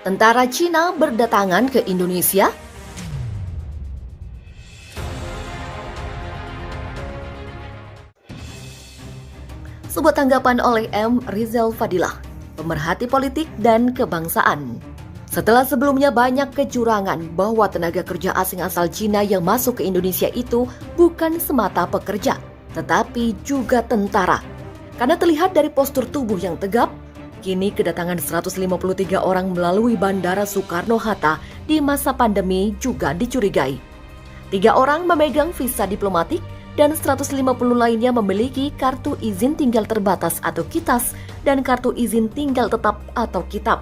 Tentara Cina berdatangan ke Indonesia. Sebuah tanggapan oleh M. Rizal Fadilah, pemerhati politik dan kebangsaan. Setelah sebelumnya banyak kecurangan bahwa tenaga kerja asing asal Cina yang masuk ke Indonesia itu bukan semata pekerja, tetapi juga tentara. Karena terlihat dari postur tubuh yang tegap, kini kedatangan 153 orang melalui Bandara Soekarno-Hatta di masa pandemi juga dicurigai. 3 orang memegang visa diplomatik dan 150 lainnya memiliki kartu izin tinggal terbatas atau KITAS dan kartu izin tinggal tetap atau KITAP.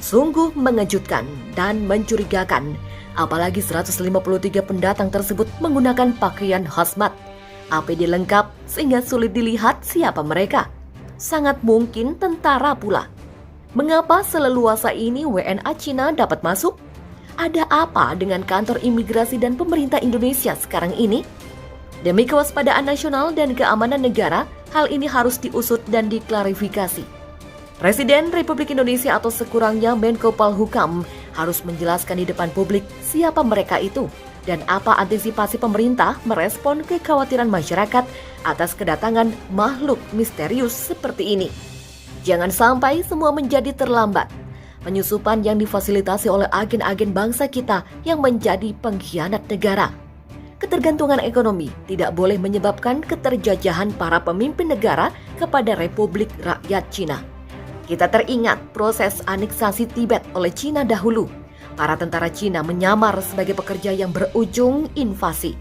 Sungguh mengejutkan dan mencurigakan, apalagi 153 pendatang tersebut menggunakan pakaian hazmat, APD lengkap sehingga sulit dilihat siapa mereka. Sangat mungkin tentara pula. Mengapa seleluasa ini WNA Cina dapat masuk? Ada apa dengan kantor imigrasi dan pemerintah Indonesia sekarang ini? Demi kewaspadaan nasional dan keamanan negara, hal ini harus diusut dan diklarifikasi. Presiden Republik Indonesia atau sekurangnya Menko Polhukam harus menjelaskan di depan publik siapa mereka itu dan apa antisipasi pemerintah merespon kekhawatiran masyarakat atas kedatangan makhluk misterius seperti ini. Jangan sampai semua menjadi terlambat. Penyusupan yang difasilitasi oleh agen-agen bangsa kita yang menjadi pengkhianat negara. Ketergantungan ekonomi tidak boleh menyebabkan keterjajahan para pemimpin negara kepada Republik Rakyat Cina. Kita teringat proses aneksasi Tibet oleh Cina dahulu. Para tentara Cina menyamar sebagai pekerja yang berujung invasi.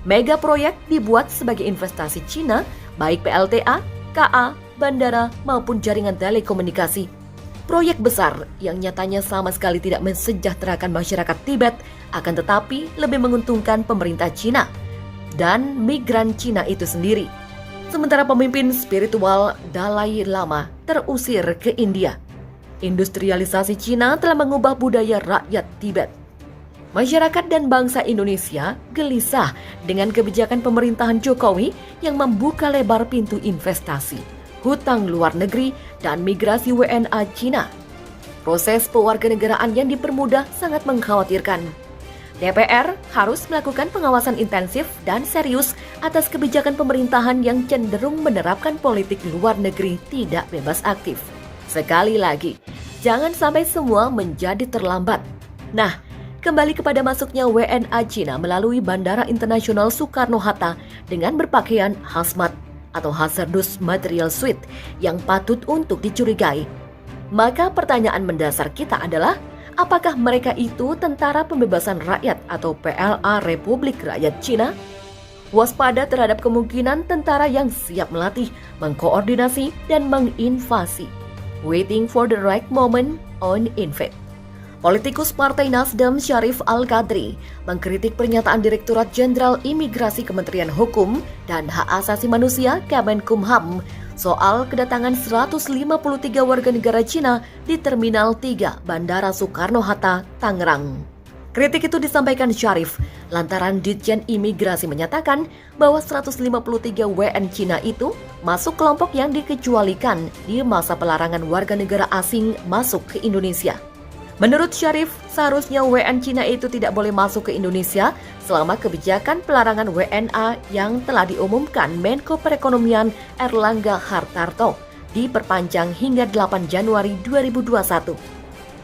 Mega proyek dibuat sebagai investasi Cina, baik PLTA, KA, bandara, maupun jaringan telekomunikasi. Proyek besar yang nyatanya sama sekali tidak mensejahterakan masyarakat Tibet, akan tetapi lebih menguntungkan pemerintah Cina dan migran Cina itu sendiri. Sementara pemimpin spiritual Dalai Lama terusir ke India. Industrialisasi Cina telah mengubah budaya rakyat Tibet. Masyarakat dan bangsa Indonesia gelisah dengan kebijakan pemerintahan Jokowi yang membuka lebar pintu investasi, hutang luar negeri, dan migrasi WNA Cina. Proses pewarganegaraan yang dipermudah sangat mengkhawatirkan. DPR harus melakukan pengawasan intensif dan serius atas kebijakan pemerintahan yang cenderung menerapkan politik luar negeri tidak bebas aktif. Sekali lagi, jangan sampai semua menjadi terlambat. Nah, kembali kepada masuknya WNA Cina melalui Bandara Internasional Soekarno-Hatta dengan berpakaian hazmat atau hazardous material suit yang patut untuk dicurigai. Maka pertanyaan mendasar kita adalah, apakah mereka itu Tentara Pembebasan Rakyat atau PLA Republik Rakyat Cina? Waspada terhadap kemungkinan tentara yang siap melatih, mengkoordinasi, dan menginvasi. Waiting for the right moment on invade. Politikus Partai Nasdem Syarif Al-Qadri mengkritik pernyataan Direktorat Jenderal Imigrasi Kementerian Hukum dan Hak Asasi Manusia Kemenkumham soal kedatangan 153 warga negara Cina di Terminal 3 Bandara Soekarno-Hatta, Tangerang. Kritik itu disampaikan Syarif lantaran Ditjen Imigrasi menyatakan bahwa 153 WN Cina itu masuk kelompok yang dikecualikan di masa pelarangan warga negara asing masuk ke Indonesia. Menurut Syarif, seharusnya WN Cina itu tidak boleh masuk ke Indonesia selama kebijakan pelarangan WNA yang telah diumumkan Menko Perekonomian Erlangga Hartarto diperpanjang hingga 8 Januari 2021.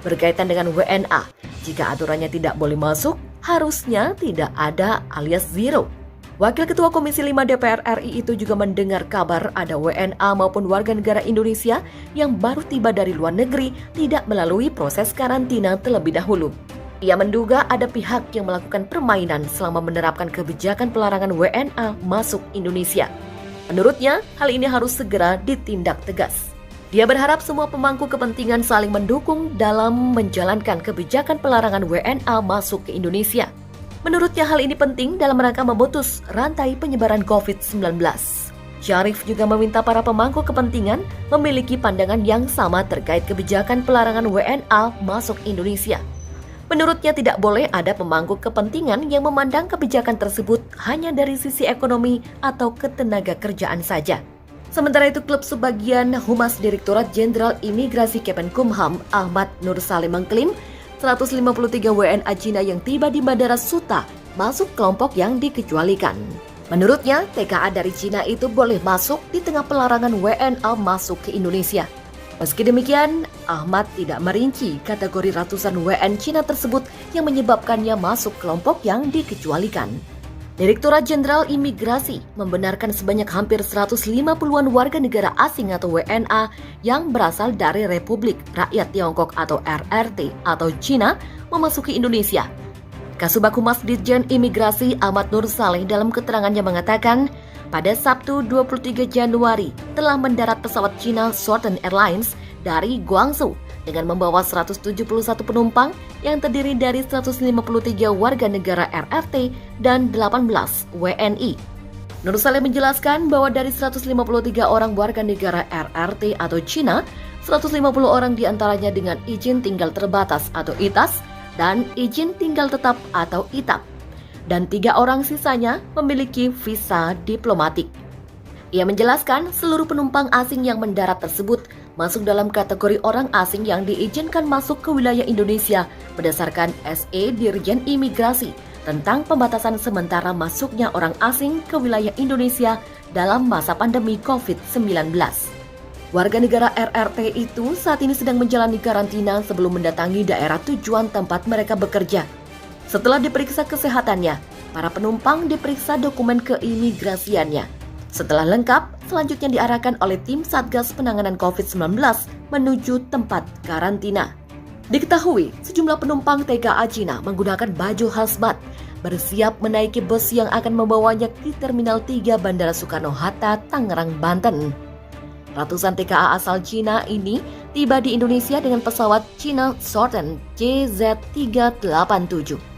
Berkaitan dengan WNA, jika aturannya tidak boleh masuk, harusnya tidak ada alias zero. Wakil Ketua Komisi 5 DPR RI itu juga mendengar kabar ada WNA maupun warga negara Indonesia yang baru tiba dari luar negeri tidak melalui proses karantina terlebih dahulu. Ia menduga ada pihak yang melakukan permainan selama menerapkan kebijakan pelarangan WNA masuk Indonesia. Menurutnya, hal ini harus segera ditindak tegas. Dia berharap semua pemangku kepentingan saling mendukung dalam menjalankan kebijakan pelarangan WNA masuk ke Indonesia. Menurutnya hal ini penting dalam rangka memutus rantai penyebaran COVID-19. Syarif juga meminta para pemangku kepentingan memiliki pandangan yang sama terkait kebijakan pelarangan WNA masuk Indonesia. Menurutnya tidak boleh ada pemangku kepentingan yang memandang kebijakan tersebut hanya dari sisi ekonomi atau ketenaga kerjaan saja. Sementara itu, klub sebagian Humas Direktorat Jenderal Imigrasi Kemenkumham Ahmad Nur Salim mengklaim 153 WNA Cina yang tiba di Bandara Suta masuk kelompok yang dikecualikan. Menurutnya, TKA dari Cina itu boleh masuk di tengah pelarangan WNA masuk ke Indonesia. Meski demikian, Ahmad tidak merinci kategori ratusan WN Cina tersebut yang menyebabkannya masuk kelompok yang dikecualikan. Direktorat Jenderal Imigrasi membenarkan sebanyak hampir 150-an warga negara asing atau WNA yang berasal dari Republik Rakyat Tiongkok atau RRT atau Cina memasuki Indonesia. Kasubag Humas Ditjen Imigrasi Ahmad Nur Saleh dalam keterangannya mengatakan, pada Sabtu 23 Januari telah mendarat pesawat China Southern Airlines dari Guangzhou dengan membawa 171 penumpang yang terdiri dari 153 warga negara RRT dan 18 WNI. Nur Saleh menjelaskan bahwa dari 153 orang warga negara RRT atau Cina, 150 orang diantaranya dengan izin tinggal terbatas atau ITAS dan izin tinggal tetap atau ITAP, dan 3 orang sisanya memiliki visa diplomatik. Ia menjelaskan seluruh penumpang asing yang mendarat tersebut masuk dalam kategori orang asing yang diizinkan masuk ke wilayah Indonesia berdasarkan SE Dirjen Imigrasi tentang pembatasan sementara masuknya orang asing ke wilayah Indonesia dalam masa pandemi COVID-19. Warga negara RRT itu saat ini sedang menjalani karantina sebelum mendatangi daerah tujuan tempat mereka bekerja. Setelah diperiksa kesehatannya, para penumpang diperiksa dokumen keimigrasiannya. Setelah lengkap, selanjutnya diarahkan oleh tim Satgas Penanganan COVID-19 menuju tempat karantina. Diketahui, sejumlah penumpang TKA Cina menggunakan baju hazmat, bersiap menaiki bus yang akan membawanya ke Terminal 3 Bandara Soekarno-Hatta, Tangerang, Banten. Ratusan TKA asal Cina ini tiba di Indonesia dengan pesawat China Southern CZ387.